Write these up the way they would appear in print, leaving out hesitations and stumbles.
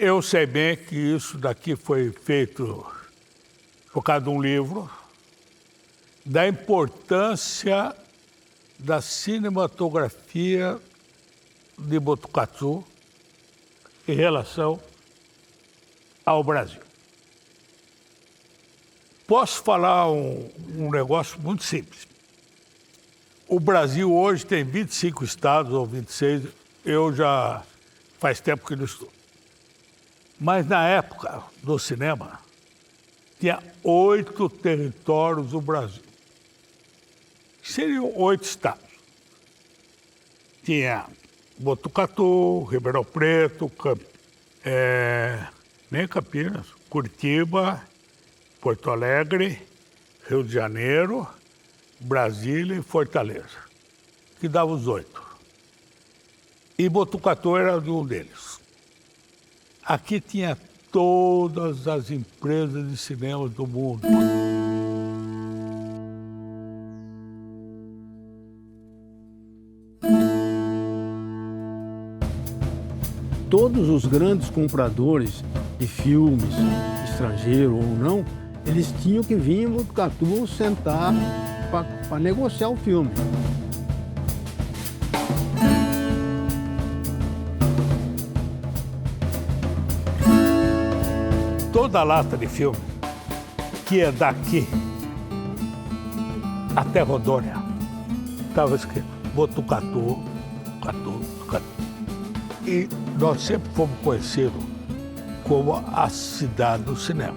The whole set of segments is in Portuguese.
Eu sei bem que isso daqui foi feito por causa de um livro, da importância da cinematografia de Botucatu em relação ao Brasil. Posso falar um negócio muito simples. O Brasil hoje tem 25 estados ou 26, eu já faz tempo que não estou. Mas na época do cinema, tinha 8 territórios do Brasil. Seriam 8 estados. Tinha Botucatu, Ribeirão Preto, nem Campinas, Curitiba, Porto Alegre, Rio de Janeiro, Brasília e Fortaleza, que dava os 8. E Botucatu era um deles. Aqui tinha todas as empresas de cinema do mundo. Todos os grandes compradores de filmes, estrangeiro ou não, eles tinham que vir em Botucatu sentar para negociar o filme. Toda lata de filme que é daqui até Rondônia estava escrito Botucatu, Botucatu. E nós sempre fomos conhecidos como a cidade do cinema.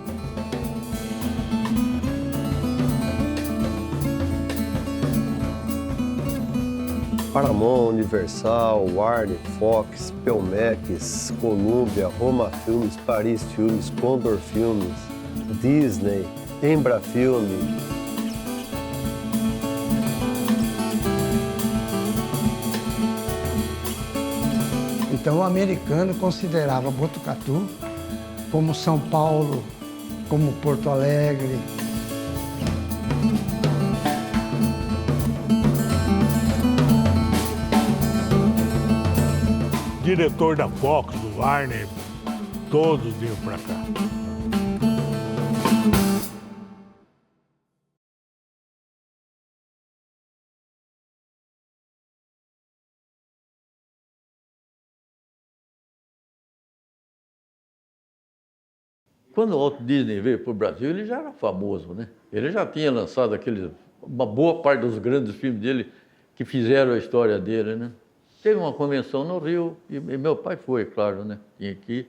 Paramount, Universal, Warner, Fox, Pelmex, Columbia, Roma Filmes, Paris Filmes, Condor Filmes, Disney, Embra Filme. Então o americano considerava Botucatu como São Paulo, como Porto Alegre. Diretor da Fox, do Warner, todos vinham para cá. Quando o Walt Disney veio para o Brasil, ele já era famoso, né? Ele já tinha lançado uma boa parte dos grandes filmes dele que fizeram a história dele, né? Teve uma convenção no Rio e meu pai foi, claro, né? Tinha aqui,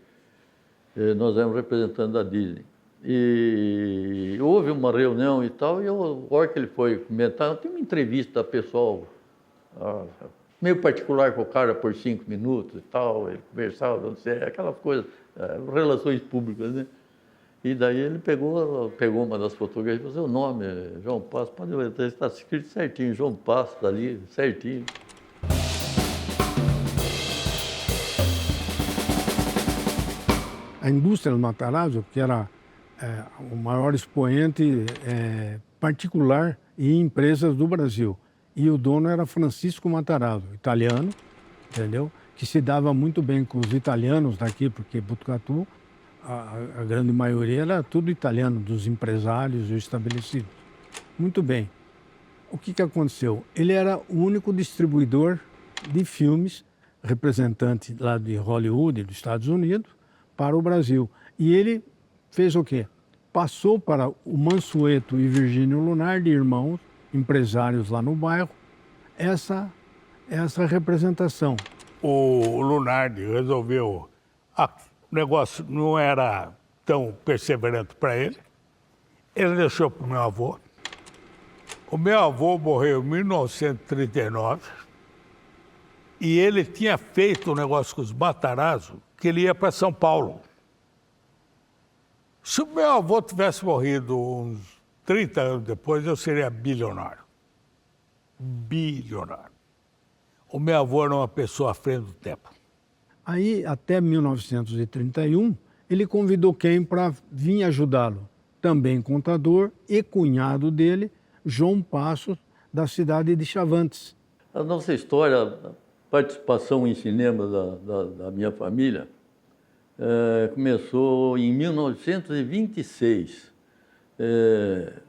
nós éramos representantes da Disney. E houve uma reunião e tal, e a hora que ele foi comentar, tem uma entrevista pessoal, meio particular com o cara por 5 minutos e tal, ele conversava, não sei, aquelas coisas, relações públicas, né? E daí ele pegou uma das fotografias e falou, seu nome é João Passo, pode ver, está escrito certinho, João Passo, está ali, certinho. A indústria do Matarazzo, que era o maior expoente particular em empresas do Brasil. E o dono era Francisco Matarazzo, italiano, entendeu? Que se dava muito bem com os italianos daqui, porque Botucatu, a grande maioria era tudo italiano, dos empresários e estabelecidos. Muito bem. O que aconteceu? Ele era o único distribuidor de filmes, representante lá de Hollywood, dos Estados Unidos, para o Brasil. E ele fez o quê? Passou para o Mansueto e Virgínio Lunardi, irmãos, empresários lá no bairro, essa representação. O Lunardi resolveu... O negócio não era tão perseverante para ele. Ele deixou para o meu avô. O meu avô morreu em 1939 e ele tinha feito um negócio com os Matarazzo que ele ia para São Paulo. Se o meu avô tivesse morrido uns 30 anos depois, eu seria bilionário. Bilionário. O meu avô era uma pessoa à frente do tempo. Aí, até 1931, ele convidou quem para vir ajudá-lo? Também contador e cunhado dele, João Passos, da cidade de Chavantes. A nossa história, a participação em cinema da minha família, começou em 1926.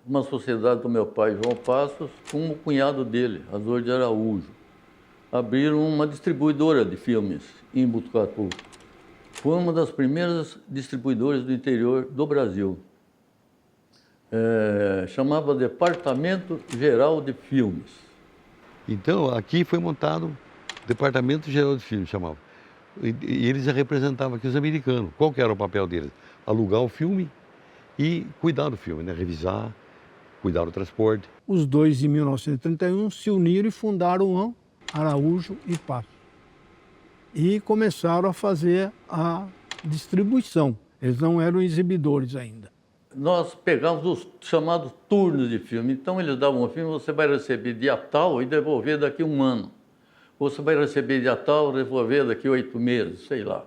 Uma sociedade do meu pai, João Passos, com o cunhado dele, Azor de Araújo. Abriram uma distribuidora de filmes em Botucatu. Foi uma das primeiras distribuidoras do interior do Brasil. Chamava Departamento Geral de Filmes. Então, aqui foi montado o Departamento Geral de Filmes, chamava. E eles já representavam aqui os americanos. Qual que era o papel deles? Alugar o filme e cuidar do filme, né? Revisar, cuidar do transporte. Os dois, em 1931, se uniram e fundaram Araújo e Passos. E começaram a fazer a distribuição. Eles não eram exibidores ainda. Nós pegamos os chamados turnos de filme. Então, eles davam um filme, você vai receber dia tal e devolver daqui a 1 ano. Você vai receber dia tal e devolver daqui a 8 meses, sei lá.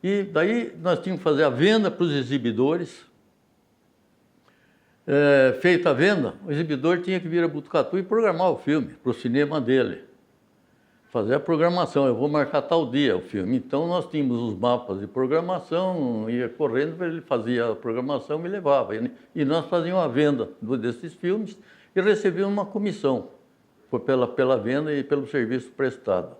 E daí nós tínhamos que fazer a venda para os exibidores. Feita a venda, o exibidor tinha que vir a Botucatu e programar o filme para o cinema dele. Fazer a programação, eu vou marcar tal dia o filme. Então, nós tínhamos os mapas de programação, ia correndo, ele fazia a programação e levava. E nós fazíamos a venda desses filmes e recebíamos uma comissão pela venda e pelo serviço prestado.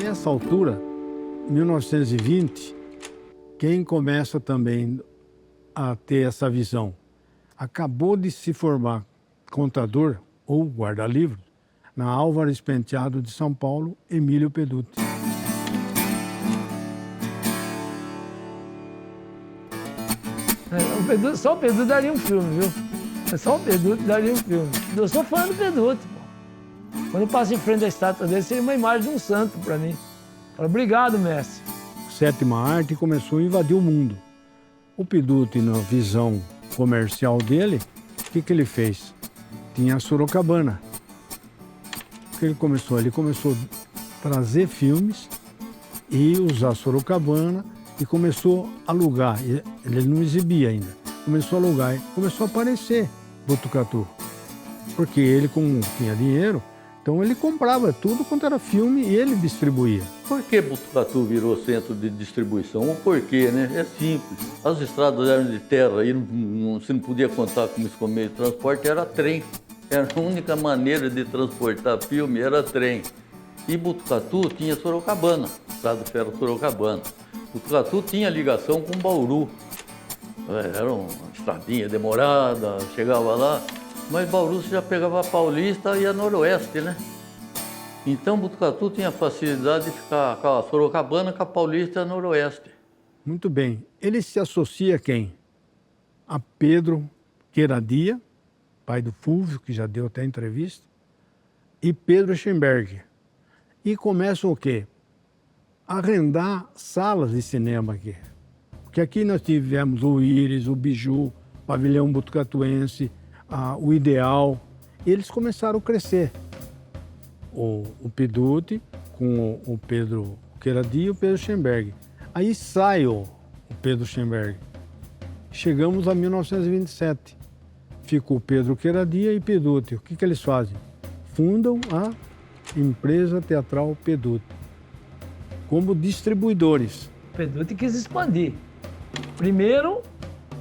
Nessa altura, 1920, quem começa também a ter essa visão? Acabou de se formar contador ou guarda-livros na Álvares Penteado de São Paulo, Emílio Peduti. Só o Peduti daria um filme, viu? Só o Peduti daria um filme. Eu sou fã do Peduti, pô. Quando eu passo em frente à estátua dele, seria uma imagem de um santo para mim. Falo, obrigado, mestre. Sétima arte começou a invadir o mundo. O Peduti, na visão comercial dele, o que ele fez? Tinha a Sorocabana. O que ele começou? Ele começou a trazer filmes e usar a Sorocabana e começou a alugar. Ele não exibia ainda. Começou a alugar e começou a aparecer Botucatu. Porque ele, como tinha dinheiro, então ele comprava tudo quanto era filme e ele distribuía. Por que Botucatu virou centro de distribuição? O porquê, né? É simples. As estradas eram de terra e você não podia contar com isso como meio de transporte, era trem. Era a única maneira de transportar filme, era trem. E Botucatu tinha Sorocabana, Estrada de Ferro Sorocabana. Botucatu tinha ligação com Bauru. Era uma estradinha demorada, chegava lá. Mas Bauru você já pegava a Paulista e a Noroeste, né? Então Botucatu tinha a facilidade de ficar com a Sorocabana, com a Paulista e a Noroeste. Muito bem. Ele se associa a quem? A Pedro Queiradia, pai do Fúvio, que já deu até entrevista, e Pedro Schemberg. E começam o quê? A arrendar salas de cinema aqui. Porque aqui nós tivemos o Íris, o Biju, o Pavilhão Botucatuense, o Ideal. E eles começaram a crescer. O Peduti com o Pedro Queiradia e o Pedro Schemberg. Aí sai o Pedro Schemberg. Chegamos a 1927. Ficou Pedro Queiradia e Peduti. O que eles fazem? Fundam a Empresa Teatral Peduti como distribuidores. O Peduti quis expandir. Primeiro,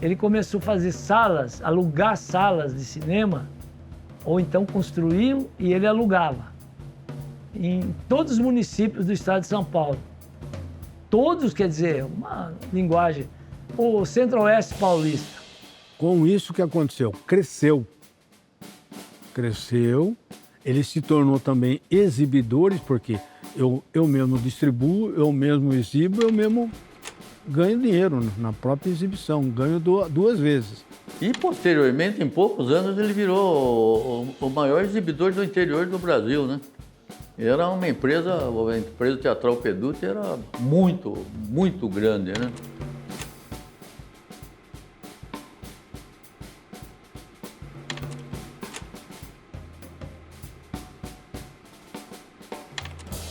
ele começou a fazer salas, alugar salas de cinema, ou então construíam e ele alugava. Em todos os municípios do estado de São Paulo. Todos, quer dizer, uma linguagem. O Centro-Oeste paulista. Com isso, o que aconteceu? Cresceu. Cresceu. Ele se tornou também exibidores, porque eu mesmo distribuo, eu mesmo exibo, eu mesmo ganho dinheiro na própria exibição. Ganho duas vezes. E, posteriormente, em poucos anos, ele virou o maior exibidor do interior do Brasil, né? Era uma empresa, a empresa Teatral Peduti era muito, muito grande, né?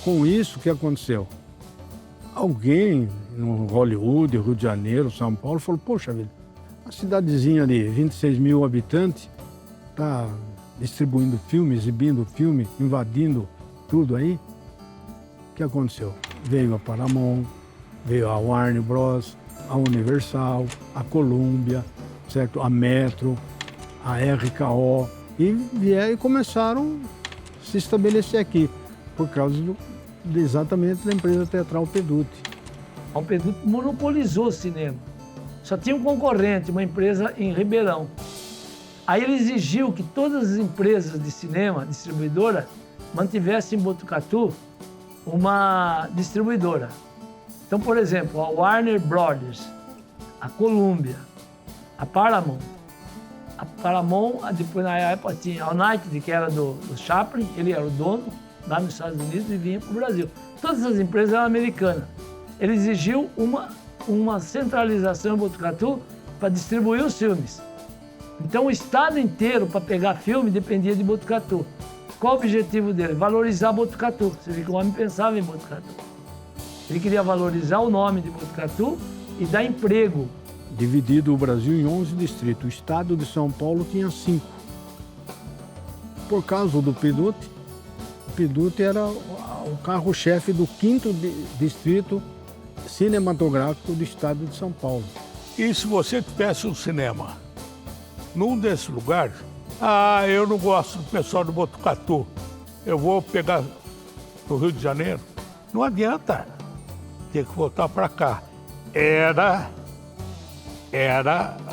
Com isso, o que aconteceu? Alguém no Hollywood, Rio de Janeiro, São Paulo, falou, poxa vida, Uma cidadezinha de 26 mil habitantes, está distribuindo filme, exibindo filme, invadindo tudo aí. O que aconteceu? Veio a Paramount, veio a Warner Bros., a Universal, a Columbia, certo? A Metro, a RKO, e vieram e começaram a se estabelecer aqui, por causa exatamente da empresa teatral Peduti. O Peduti monopolizou o cinema. Só tinha um concorrente, uma empresa em Ribeirão. Aí ele exigiu que todas as empresas de cinema, distribuidora, mantivessem em Botucatu uma distribuidora. Então, por exemplo, a Warner Brothers, a Columbia, a Paramount. A Paramount, depois na época tinha a United, que era do Chaplin, ele era o dono, lá nos Estados Unidos, e vinha para o Brasil. Todas essas empresas eram americanas. Ele exigiu uma centralização em Botucatu para distribuir os filmes. Então o estado inteiro, para pegar filme, dependia de Botucatu. Qual o objetivo dele? Valorizar Botucatu. Você vê que o homem pensava em Botucatu. Ele queria valorizar o nome de Botucatu e dar emprego. Dividido o Brasil em 11 distritos. O estado de São Paulo tinha 5. Por causa do Peduti, o Peduti era o carro-chefe do 5º distrito cinematográfico do estado de São Paulo. E se você tivesse um cinema num desses lugares, eu não gosto do pessoal do Botucatu, eu vou pegar no Rio de Janeiro, não adianta, tem que voltar para cá. Era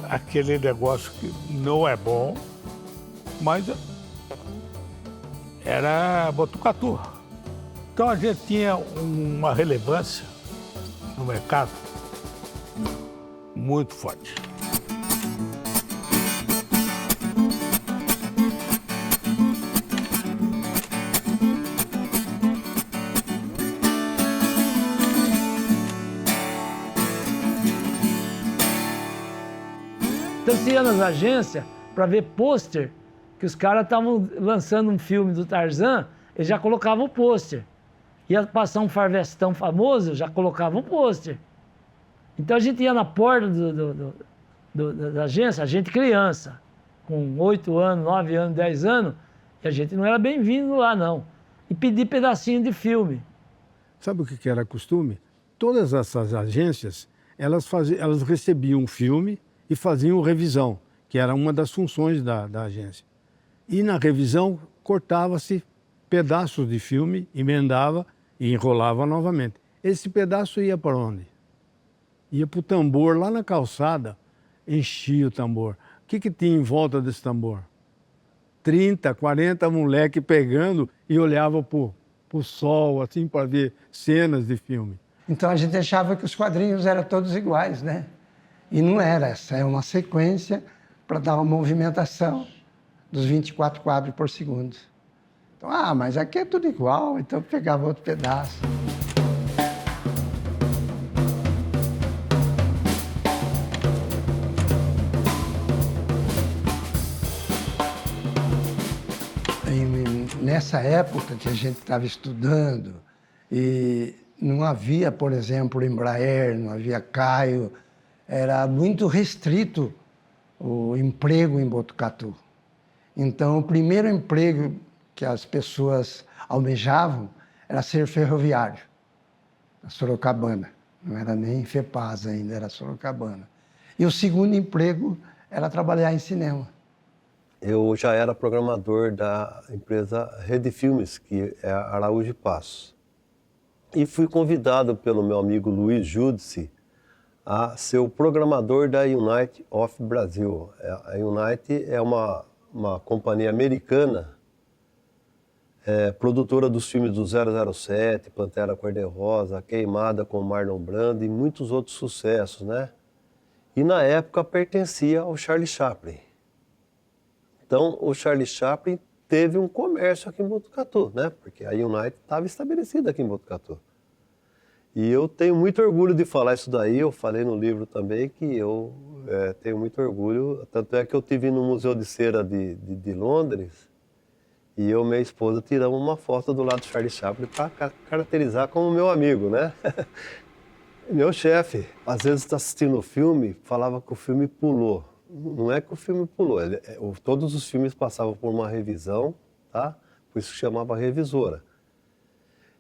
aquele negócio que não é bom, mas era Botucatu. Então a gente tinha uma relevância no mercado muito forte. Então você ia nas agências para ver pôster, que os caras estavam lançando um filme do Tarzan, eles já colocavam o pôster. Ia passar um farvestão famoso, já colocavam um pôster. Então a gente ia na porta da agência, a gente criança, com 8 anos, 9 anos, 10 anos, e a gente não era bem-vindo lá, não. E pedir pedacinho de filme. Sabe o que era costume? Todas essas agências, elas recebiam um filme e faziam revisão, que era uma das funções da agência. E na revisão cortava-se pedaços de filme, emendava e enrolava novamente. Esse pedaço ia para onde? Ia para o tambor, lá na calçada, enchia o tambor. O que tinha em volta desse tambor? 30, 40 moleques pegando e olhavam para o sol, assim, para ver cenas de filme. Então a gente achava que os quadrinhos eram todos iguais, né? E não era, essa é uma sequência para dar uma movimentação dos 24 quadros por segundo. Então, mas aqui é tudo igual, então eu pegava outro pedaço. Nessa época que a gente estava estudando, e não havia, por exemplo, Embraer, não havia Caio, era muito restrito o emprego em Botucatu. Então, o primeiro emprego que as pessoas almejavam era ser ferroviário, na Sorocabana. Não era nem FEPAS ainda, era Sorocabana. E o segundo emprego era trabalhar em cinema. Eu já era programador da empresa Rede Filmes, que é a Araújo de Passos. E fui convidado pelo meu amigo Luiz Judici a ser o programador da United of Brasil. A United é uma companhia americana, produtora dos filmes do 007, Pantera Cor-de-Rosa, Queimada com Marlon Brando e muitos outros sucessos, né? E na época pertencia ao Charlie Chaplin. Então, o Charlie Chaplin teve um comércio aqui em Botucatu, né? Porque a United estava estabelecida aqui em Botucatu. E eu tenho muito orgulho de falar isso daí, eu falei no livro também que eu tenho muito orgulho, tanto é que eu estive no Museu de Cera de Londres e eu e minha esposa tiramos uma foto do lado do Charlie Chaplin para caracterizar como meu amigo, né? Meu chefe, às vezes está assistindo o filme, falava que o filme pulou. Não é que o filme pulou, todos os filmes passavam por uma revisão, tá? Por isso que chamava revisora.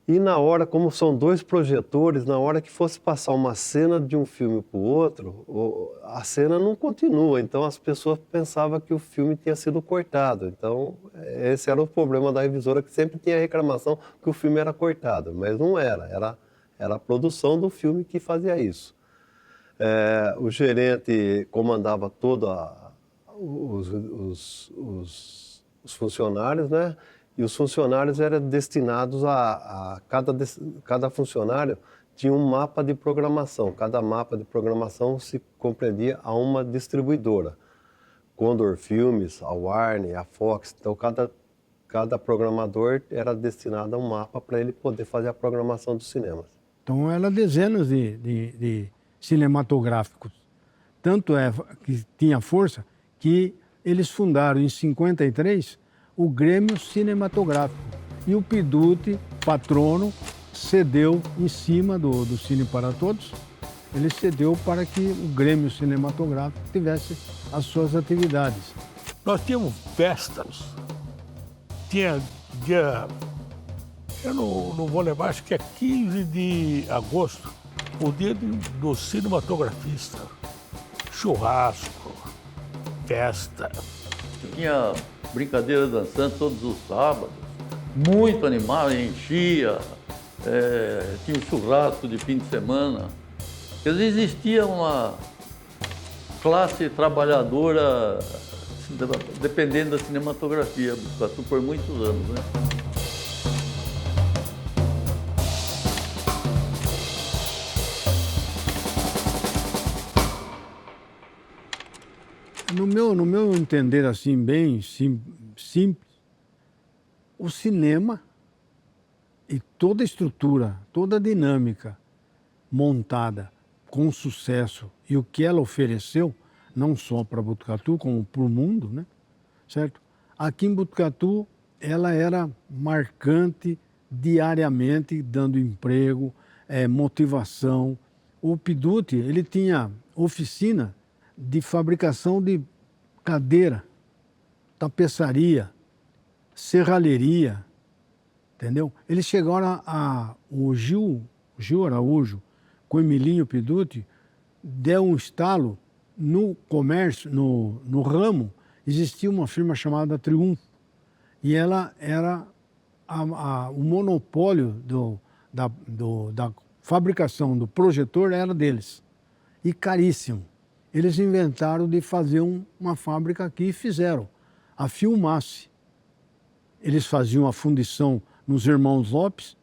E na hora, como são 2 projetores, na hora que fosse passar uma cena de um filme para o outro, a cena não continua. Então as pessoas pensavam que o filme tinha sido cortado. Então esse era o problema da revisora, que sempre tinha reclamação que o filme era cortado. Mas não era a produção do filme que fazia isso. O gerente comandava todos os funcionários, né? E os funcionários eram destinados cada funcionário tinha um mapa de programação. Cada mapa de programação se compreendia a uma distribuidora. Condor Filmes, a Warner, a Fox. Então, cada programador era destinado a um mapa para ele poder fazer a programação dos cinemas. Então, eram dezenas de cinematográficos. Tanto é que tinha força que eles fundaram em 53 o Grêmio Cinematográfico. E o Piduti, patrono, cedeu em cima do Cine para Todos, ele cedeu para que o Grêmio Cinematográfico tivesse as suas atividades. Nós tínhamos festas, tinha dia, eu não vou lembrar, acho que é 15 de agosto, o dia do cinematografista. Churrasco, festa. Tinha brincadeira dançante todos os sábados, muito animado, enchia, tinha um churrasco de fim de semana. Quer dizer, existia uma classe trabalhadora dependendo da cinematografia, Botucatu, por muitos anos, né? No meu entender, assim, bem simples, o cinema e toda a estrutura, toda a dinâmica montada com sucesso e o que ela ofereceu, não só para Botucatu, como para o mundo, né? Certo? Aqui em Botucatu, ela era marcante diariamente, dando emprego, motivação. O Piduti, ele tinha oficina de fabricação de cadeira, tapeçaria, serralheria, entendeu? Eles chegaram o Gil Araújo, com o Emilinho Piduti, deu um estalo no comércio, no ramo, existia uma firma chamada Triunfo, e ela era o monopólio da fabricação do projetor era deles, e caríssimo. Eles inventaram de fazer uma fábrica aqui e fizeram, a Filmace. Eles faziam a fundição nos Irmãos Lopes,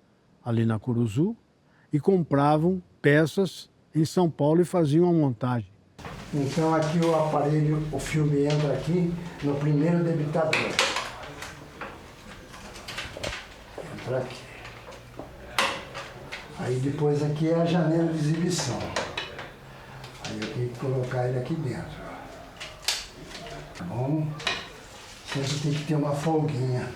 ali na Curuzu, e compravam peças em São Paulo e faziam a montagem. Então aqui o aparelho, o filme entra aqui no primeiro debitador. Entra aqui. Aí depois aqui é a janela de exibição. Aí eu tenho que colocar ele aqui dentro. Tá bom? Sempre tem que ter uma folguinha.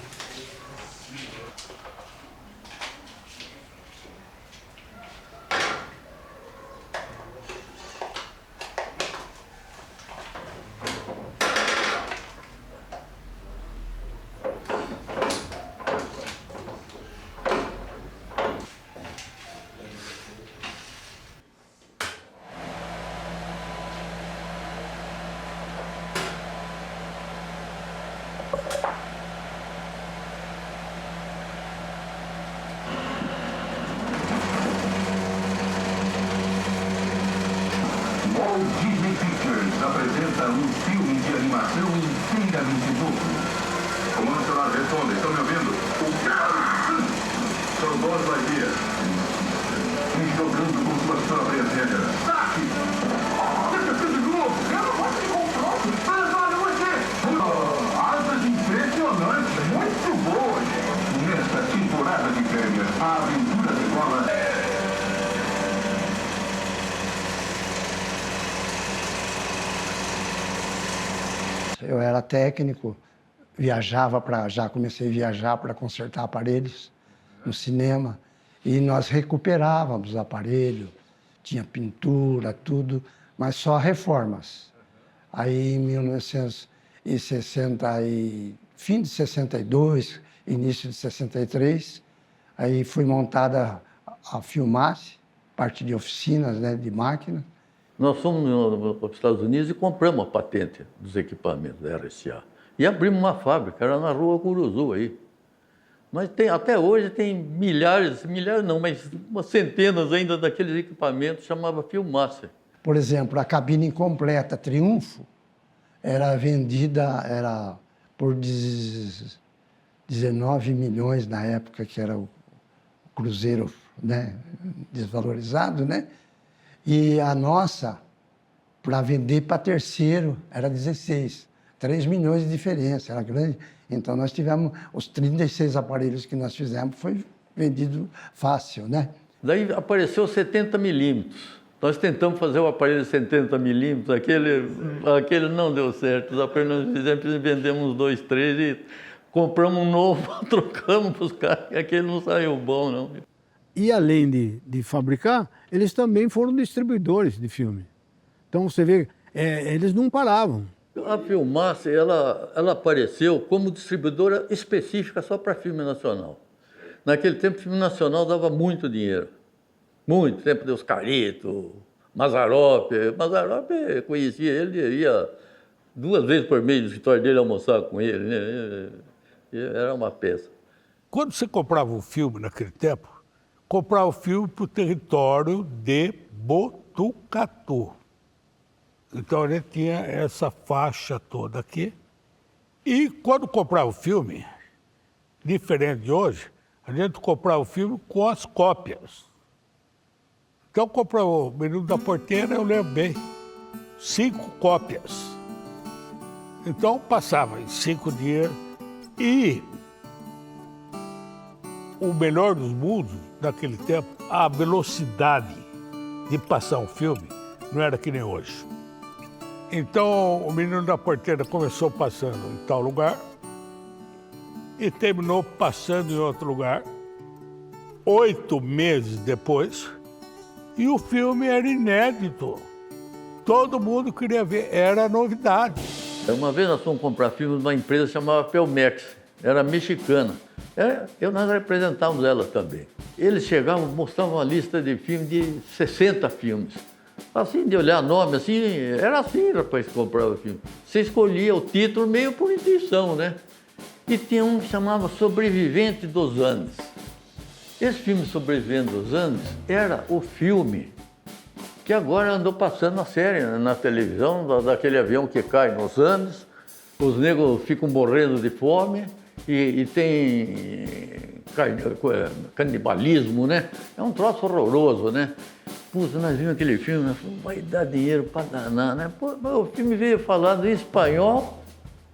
Walt Disney Pictures apresenta um filme de animação inteiramente novo. Comando celular, responde, estão me ouvindo? O carro! São Buzz Lightyear. Jogando com suas próprias regras. Saque! De novo! Eu não posso te controlar! Mas olha você! Asas impressionantes! Muito boas! Nesta temporada de férias, a aventura decola. Eu era técnico, já comecei a viajar para consertar aparelhos no cinema. E nós recuperávamos o aparelho, tinha pintura, tudo, mas só reformas. Aí, em 1960, fim de 62, início de 63, aí foi montada a Filmace, parte de oficinas, né, de máquinas. Nós fomos para os Estados Unidos e compramos a patente dos equipamentos da RCA. E abrimos uma fábrica, era na rua Curuzu aí. Mas até hoje tem milhares não, mas umas centenas ainda daqueles equipamentos, chamava Filmace. Por exemplo, a cabine completa Triunfo era vendida por 19 milhões na época, que era o cruzeiro, né, desvalorizado, né? E a nossa, para vender para terceiro, era 16. 3 milhões de diferença, era grande. Então, nós tivemos os 36 aparelhos que nós fizemos, foi vendido fácil, né? Daí apareceu 70 milímetros. Nós tentamos fazer o aparelho de 70 milímetros, aquele não deu certo. Os aparelhos nós fizemos, vendemos uns 2, 3 e compramos um novo, trocamos para os caras, e aquele não saiu bom, não. E além de fabricar, eles também foram distribuidores de filme. Então você vê, eles não paravam. A Filmace, ela apareceu como distribuidora específica só para filme nacional. Naquele tempo, o filme nacional dava muito dinheiro. Muito tempo de Oscarito, Mazzaropi. Mazzaropi conhecia ele, ia 2 vezes por mês no escritório dele almoçar com ele, né? Era uma peça. Quando você comprava um filme naquele tempo, comprava o filme para o território de Botucatu. Então ele tinha essa faixa toda aqui. E quando comprava o filme, diferente de hoje, a gente comprava o filme com as cópias. Então comprava o Menino da Porteira, eu lembro bem, 5 cópias. Então passava em 5 dias. E o melhor dos mundos, naquele tempo, a velocidade de passar um filme não era que nem hoje. Então, o Menino da Porteira começou passando em tal lugar e terminou passando em outro lugar 8 meses depois, e o filme era inédito. Todo mundo queria ver, era novidade. Uma vez nós fomos comprar filmes numa empresa chamada Pelmex, era mexicana. Nós representávamos ela também. Eles chegavam, mostravam uma lista de filmes, de 60 filmes. Assim, de olhar nome, assim, era assim, rapaz, que comprava o filme. Você escolhia o título meio por intuição, né? E tinha um que chamava Sobrevivente dos Andes. Esse filme Sobrevivente dos Andes era o filme que agora andou passando a série na televisão, daquele avião que cai nos Andes, os negros ficam morrendo de fome e tem canibalismo, né? É um troço horroroso, né? Puta, nós vimos aquele filme, nós falamos, vai dar dinheiro para danar, né? Pô, o filme veio falado em espanhol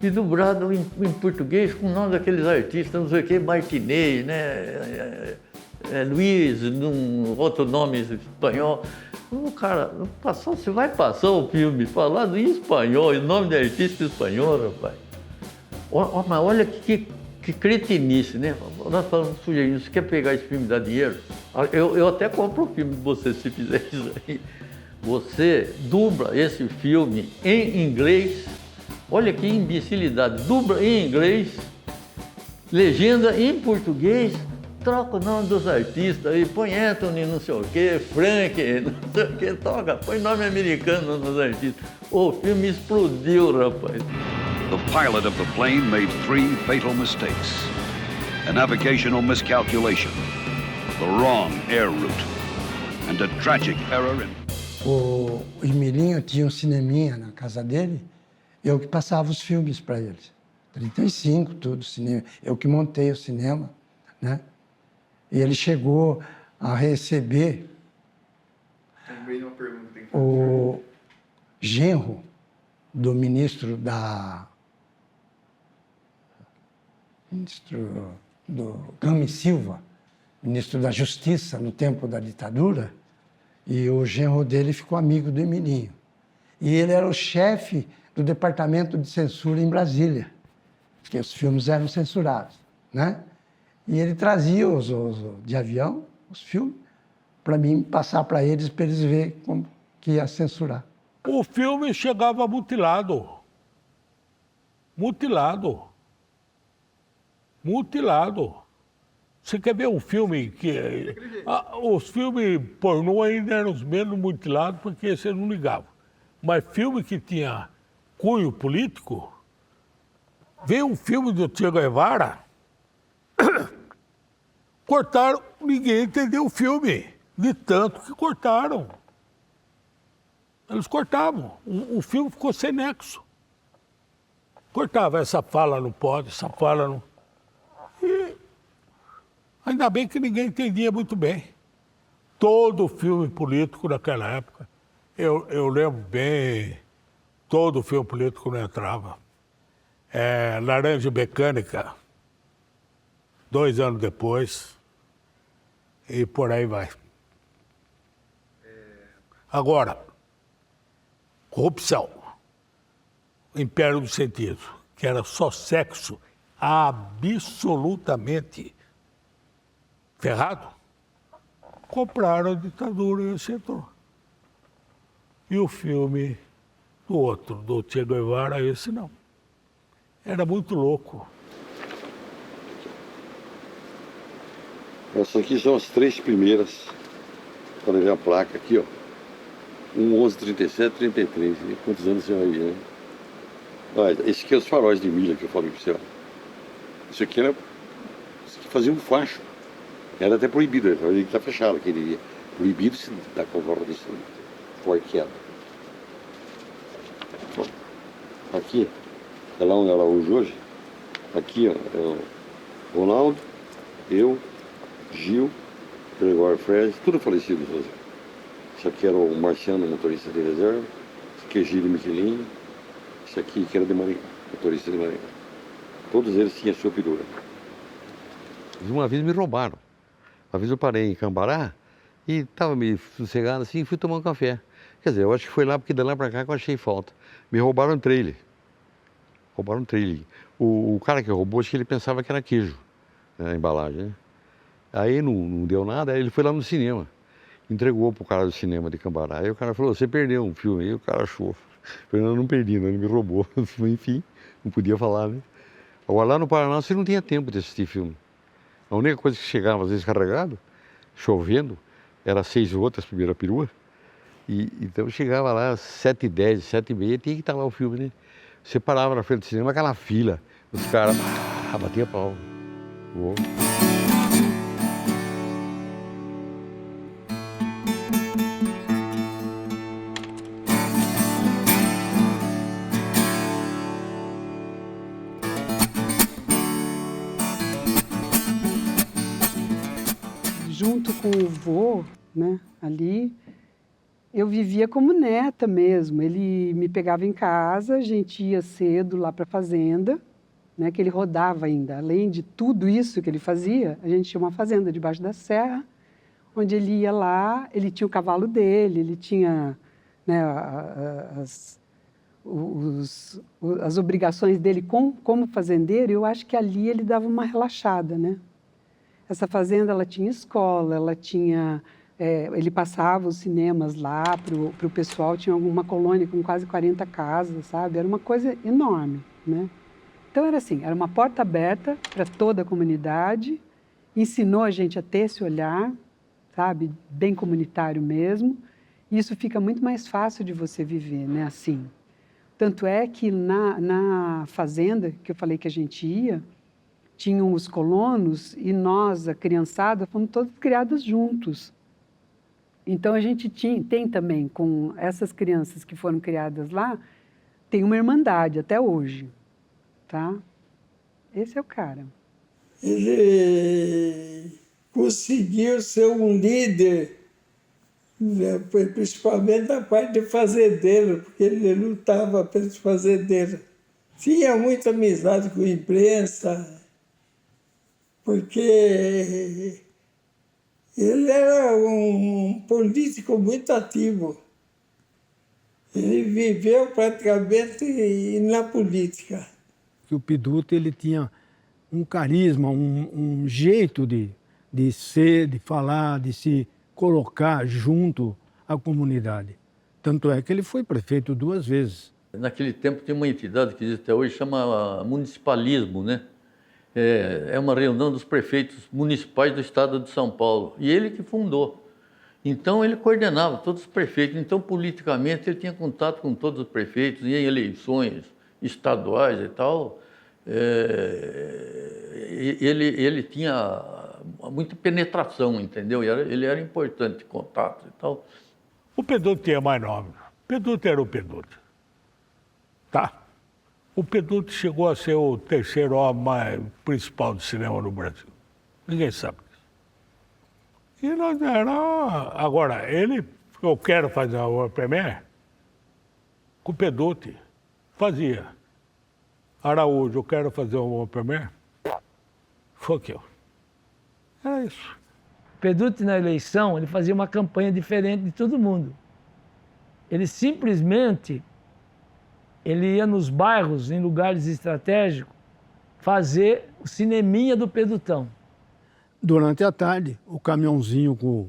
e dublado em português com o nome daqueles artistas, não sei o que, Martinez, né? Luiz, outro nome espanhol. O cara, você vai passar o filme falado em espanhol, em nome de artista espanhol, rapaz. Mas olha que cretinice, né? Nós falamos, sujeirinho, você quer pegar esse filme e dar dinheiro? Eu até compro o filme de você se fizer isso aí. Você dubla esse filme em inglês, olha que imbecilidade, dubla em inglês, legenda em português, troca o nome dos artistas aí, põe Anthony não sei o quê, Frank, não sei o quê, põe nome americano nos artistas. O filme explodiu, rapaz. The pilot of the plane made 3 fatal mistakes. A navigational miscalculation, the wrong air route, and a tragic error in... O Emilinho tinha um cineminha na casa dele, eu que passava os filmes para eles. 35, tudo, cinema. Eu que montei o cinema, né? E ele chegou a receber o genro do ministro do Gami Silva, ministro da Justiça no tempo da ditadura, e o genro dele ficou amigo do Emilinho. E ele era o chefe do departamento de censura em Brasília, porque os filmes eram censurados, né? E ele trazia de avião os filmes para mim passar para eles verem como que ia censurar. O filme chegava mutilado. Mutilado. Mutilado. Você quer ver um filme que... os filmes pornô ainda eram os menos mutilados, porque você não ligava. Mas filme que tinha cunho político... Veio um filme do Che Guevara... cortaram, ninguém entendeu o filme. De tanto que cortaram. Eles cortavam. O filme ficou sem nexo. Cortava, essa fala não pode, essa fala não... E ainda bem que ninguém entendia muito bem. Todo filme político naquela época, eu lembro bem, todo filme político não entrava. Laranja Mecânica, 2 anos depois, e por aí vai. Agora, corrupção, Império do Sentido, que era só sexo absolutamente ferrado, compraram a ditadura e esse entrou. E o filme do outro, do Che Guevara, esse não. Era muito louco. Essas aqui são as 3 primeiras. Quando ver a placa aqui, ó. 11, 37, 33. E quantos anos você vai ver, né? Olha, esse aqui é os faróis de milha que eu falei pra você, ó. Isso aqui fazia um facho. Era até proibido, ele tá fechado aquele dia. Proibido se dar com volta desse forqueado. Aqui, é lá onde ela hoje. Aqui, ó, é o Ronaldo, eu, Gil, Gregório Fred, tudo falecido. Isso aqui era o Marciano, motorista de reserva. Isso aqui é Gil Michelin. Isso aqui que era de Maringá, motorista de Maringá. Todos eles tinham sua perua. Uma vez me roubaram. Uma vez eu parei em Cambará e estava meio sossegado assim e fui tomar um café. Quer dizer, eu acho que foi lá porque de lá para cá que eu achei falta. Me roubaram um trailer. Roubaram um trailer. O cara que roubou, acho que ele pensava que era queijo, né, a embalagem, né? Aí não deu nada, aí ele foi lá no cinema. Entregou pro cara do cinema de Cambará. Aí o cara falou, você perdeu um filme. Aí o cara achou. Eu falei, não perdi, não, ele me roubou. Enfim, não podia falar, né? Agora lá no Paraná você não tinha tempo de assistir filme. A única coisa que chegava às vezes carregado, chovendo, era 6 outras primeira perua. Então chegava lá às 7h10, 7h30, tinha que estar lá o filme, né? Você parava na frente do cinema, aquela fila, os caras batiam pau. Uou. Junto com o vô, né, ali, eu vivia como neta mesmo. Ele me pegava em casa, a gente ia cedo lá para a fazenda, né, que ele rodava ainda. Além de tudo isso que ele fazia, a gente tinha uma fazenda debaixo da serra, onde ele ia lá, ele tinha o cavalo dele, ele tinha, né, as obrigações dele como fazendeiro. Eu acho que ali ele dava uma relaxada, né? Essa fazenda, ela tinha escola, ela tinha... ele passava os cinemas lá para o pessoal, tinha uma colônia com quase 40 casas, sabe? Era uma coisa enorme, né? Então era assim, era uma porta aberta para toda a comunidade, ensinou a gente a ter esse olhar, sabe? Bem comunitário mesmo, e isso fica muito mais fácil de você viver, né? Assim. Tanto é que na fazenda, que eu falei que a gente ia, tinham os colonos e nós, a criançada, fomos todos criados juntos. Então, a gente tem também, com essas crianças que foram criadas lá, tem uma irmandade até hoje, tá? Esse é o cara. Ele conseguiu ser um líder, né, principalmente na parte de fazendeiro, porque ele lutava pelos fazendeiros. Tinha muita amizade com a imprensa, porque ele era um político muito ativo. Ele viveu praticamente na política. Que o Piduta, ele tinha um carisma, um jeito de ser, de falar, de se colocar junto a comunidade. Tanto é que ele foi prefeito 2 vezes. Naquele tempo tinha uma entidade que existe até hoje, chama municipalismo, né? É uma reunião dos prefeitos municipais do estado de São Paulo. E ele que fundou. Então ele coordenava todos os prefeitos. Então, politicamente, ele tinha contato com todos os prefeitos, e em eleições estaduais e tal. Ele tinha muita penetração, entendeu? Ele era importante, contato e tal. O Peduto tinha mais nome. Peduto era o Peduto. Tá? O Peduto chegou a ser o 3º homem mais principal do cinema no Brasil. Ninguém sabe disso. E nós era... Agora, eu quero fazer uma obra premiere, com o Peduto fazia. Araújo, eu quero fazer uma obra premiere, foi que eu. Era isso. O Peduto, na eleição, ele fazia uma campanha diferente de todo mundo. Ele simplesmente... Ele ia nos bairros, em lugares estratégicos, fazer o cineminha do Pedutão. Durante a tarde, o caminhãozinho com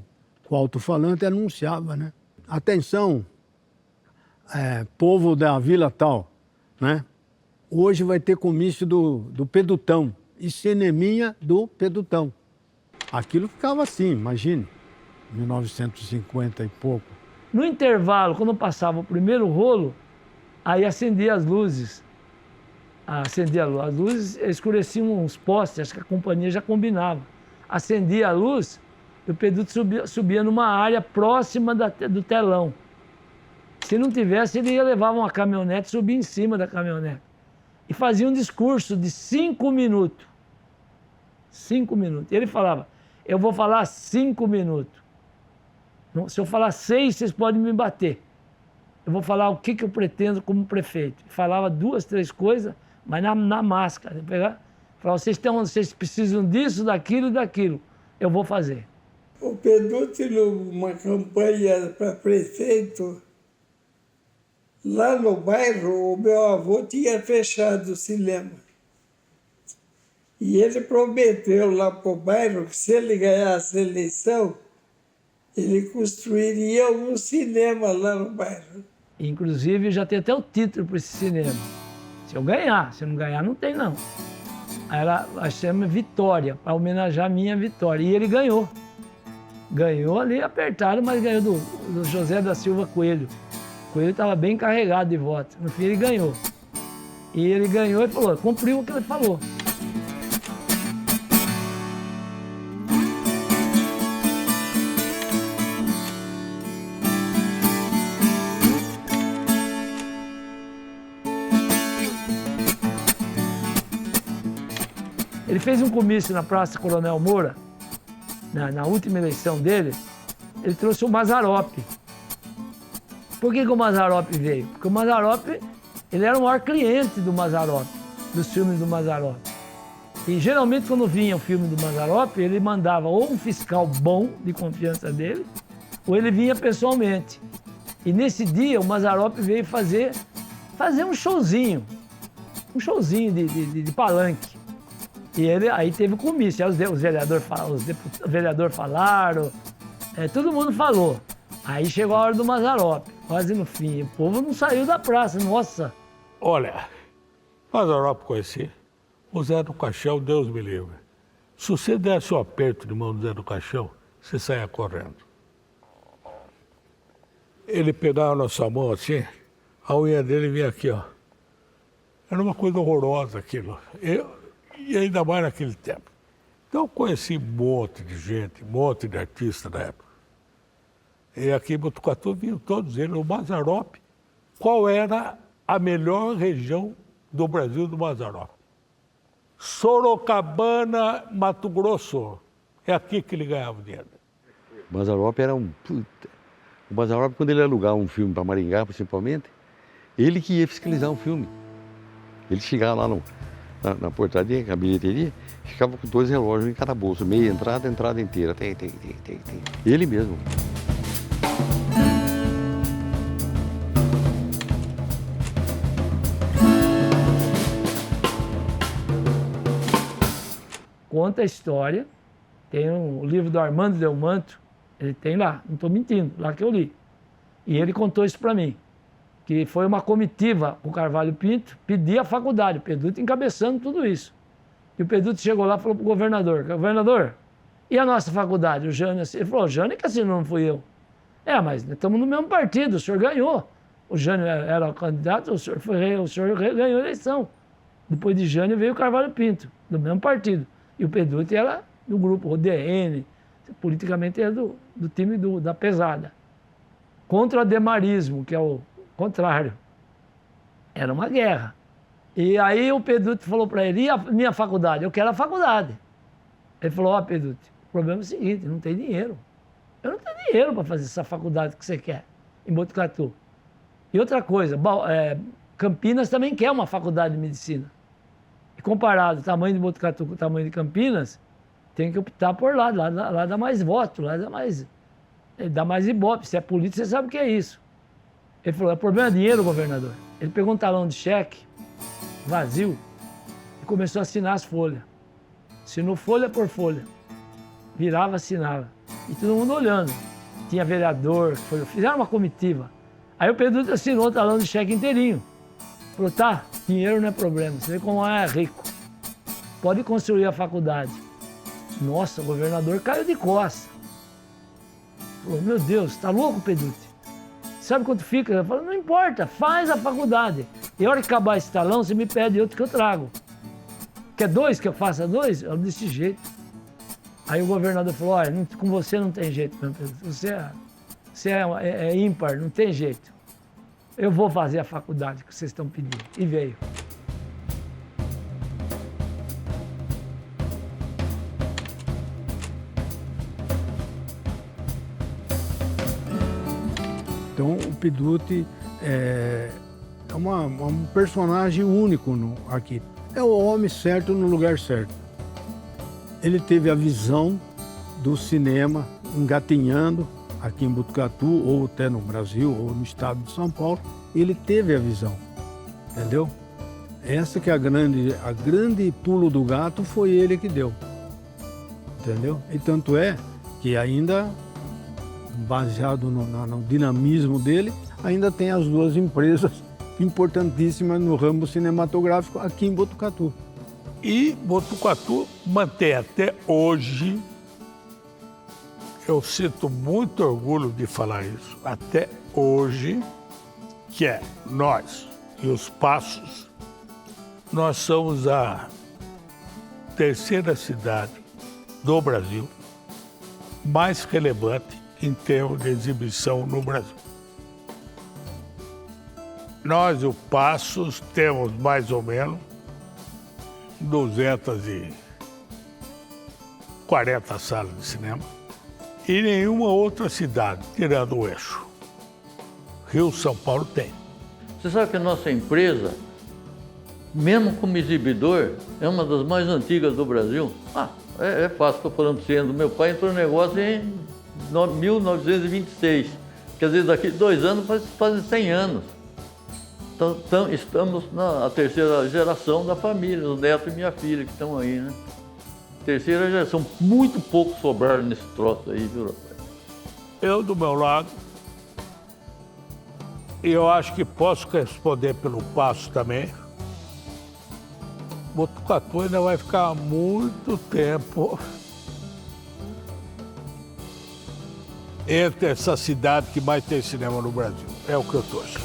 o alto-falante anunciava, né? Atenção, povo da vila tal, né? Hoje vai ter comício do Pedutão e cineminha do Pedutão. Aquilo ficava assim, imagine, 1950 e pouco. No intervalo, quando passava o primeiro rolo, aí acendia as luzes. Acendia as luzes, escureciam uns postes, acho que a companhia já combinava. Acendia a luz e o Peduto subia numa área próxima do telão. Se não tivesse, ele ia levar uma caminhonete e subir em cima da caminhonete. E fazia um discurso de 5 minutos. 5 minutos. E ele falava, eu vou falar 5 minutos. Se eu falar 6, vocês podem me bater. Eu vou falar o que eu pretendo como prefeito. Falava 2, 3 coisas, mas na máscara. Falava, vocês precisam disso, daquilo e daquilo. Eu vou fazer. O Peduto, numa campanha para prefeito, lá no bairro, o meu avô tinha fechado o cinema. E ele prometeu lá para o bairro que se ele ganhasse a eleição, ele construiria um cinema lá no bairro. Inclusive, já tem até o título para esse cinema. Se eu ganhar, se não ganhar, não tem não. Aí ela chama Vitória, para homenagear a minha vitória. E ele ganhou. Ganhou ali apertado, mas ganhou do José da Silva Coelho. O Coelho estava bem carregado de votos. No fim, ele ganhou. E ele ganhou e falou, cumpriu o que ele falou. Ele fez um comício na Praça Coronel Moura, na última eleição dele, ele trouxe o Mazzaropi. Por que o Mazzaropi veio? Porque o Mazzaropi, ele era o maior cliente do Mazzaropi, dos filmes do Mazzaropi. E geralmente quando vinha o filme do Mazzaropi, ele mandava ou um fiscal bom, de confiança dele, ou ele vinha pessoalmente. E nesse dia o Mazzaropi veio fazer um showzinho de palanque. E aí teve o comício, aí os vereadores falaram, todo mundo falou. Aí chegou a hora do Mazzaropi, quase no fim. O povo não saiu da praça, nossa. Olha, Mazzaropi conheci, o Zé do Caixão, Deus me livre. Se você desse um aperto de mão do Zé do Caixão, você saia correndo. Ele pegava a nossa mão assim, a unha dele vinha aqui, ó. Era uma coisa horrorosa aquilo. E ainda mais naquele tempo. Então eu conheci um monte de gente, um monte de artistas na época. E aqui em Botucatu vinham todos eles. O Mazzaropi, qual era a melhor região do Brasil do Mazzaropi? Sorocabana, Mato Grosso. É aqui que ele ganhava dinheiro. O Mazzaropi era um... O Mazzaropi, quando ele alugava um filme para Maringá, principalmente, ele que ia fiscalizar o filme. Ele chegava lá na portaria, na bilheteria, ficava com 2 relógios em cada bolso, meia entrada inteira. Tem. Ele mesmo. Conta a história, tem um livro do Armando Delmanto, Ele tem lá, não estou mentindo, lá que eu li. E ele contou isso para mim, que foi uma comitiva com o Carvalho Pinto, pedir a faculdade, o Peduto encabeçando tudo isso. E o Peduto chegou lá e falou para o governador, governador, e a nossa faculdade? O Jânio, ele falou, o Jânio que assinou, não fui eu. Mas estamos no mesmo partido, o senhor ganhou. O Jânio era o candidato, o senhor ganhou a eleição. Depois de Jânio veio o Carvalho Pinto, do mesmo partido. E o Peduto era do grupo, o DN, politicamente era do time da pesada. Contra o demarismo, que é o contrário. Era uma guerra. E aí o Peduto falou para ele, e a minha faculdade? Eu quero a faculdade. Ele falou, Peduto, o problema é o seguinte, não tem dinheiro. Eu não tenho dinheiro para fazer essa faculdade que você quer, em Botucatu. E outra coisa, Campinas também quer uma faculdade de medicina. E comparado o tamanho de Botucatu com o tamanho de Campinas, tem que optar por lá dá mais voto, lá dá mais ibope. Se é político, você sabe o que é isso. Ele falou, o problema é dinheiro, governador. Ele pegou um talão de cheque, vazio, e começou a assinar as folhas. Assinou folha por folha. Virava, assinava. E todo mundo olhando. Tinha vereador, fizeram uma comitiva. Aí o Peduto assinou o talão de cheque inteirinho. Falou, tá, dinheiro não é problema, você vê como é rico. Pode construir a faculdade. Nossa, o governador caiu de costas. Falou, meu Deus, tá louco, Peduto? Sabe quanto fica? Eu falei, não importa, faz a faculdade. E a hora que acabar esse talão, você me pede outro que eu trago. Quer 2 que eu faça 2? Eu desse jeito. Aí o governador falou, olha, com você não tem jeito, meu Pedro. Você é ímpar, não tem jeito. Eu vou fazer a faculdade que vocês estão pedindo. E veio. Então, o Peduto é um personagem único aqui. É o homem certo no lugar certo. Ele teve a visão do cinema engatinhando aqui em Botucatu, ou até no Brasil, ou no estado de São Paulo. Ele teve a visão, entendeu? Essa que é a grande pulo do gato, foi ele que deu, entendeu? E tanto é que ainda, baseado no dinamismo dele, ainda tem as 2 empresas importantíssimas no ramo cinematográfico aqui em Botucatu. E Botucatu mantém até hoje, eu sinto muito orgulho de falar isso, até hoje, que é nós e os Passos, nós somos a 3ª cidade do Brasil mais relevante em termos de exibição no Brasil. Nós e o Passos temos mais ou menos 240 salas de cinema e nenhuma outra cidade, tirando o eixo. Rio, São Paulo tem. Você sabe que a nossa empresa, mesmo como exibidor, é uma das mais antigas do Brasil? É fácil, estou falando para você. O meu pai entrou no negócio em 1926. Quer dizer, daqui 2 anos fazem 100 anos. Então, estamos na 3ª geração da família, o neto e minha filha que estão aí, né? 3ª geração, muito pouco sobraram nesse troço aí, viu, rapaz? Eu, do meu lado, e eu acho que posso responder pelo Passo também, Botucatu ainda vai ficar muito tempo entre essa cidade que mais tem cinema no Brasil. É o que eu torço.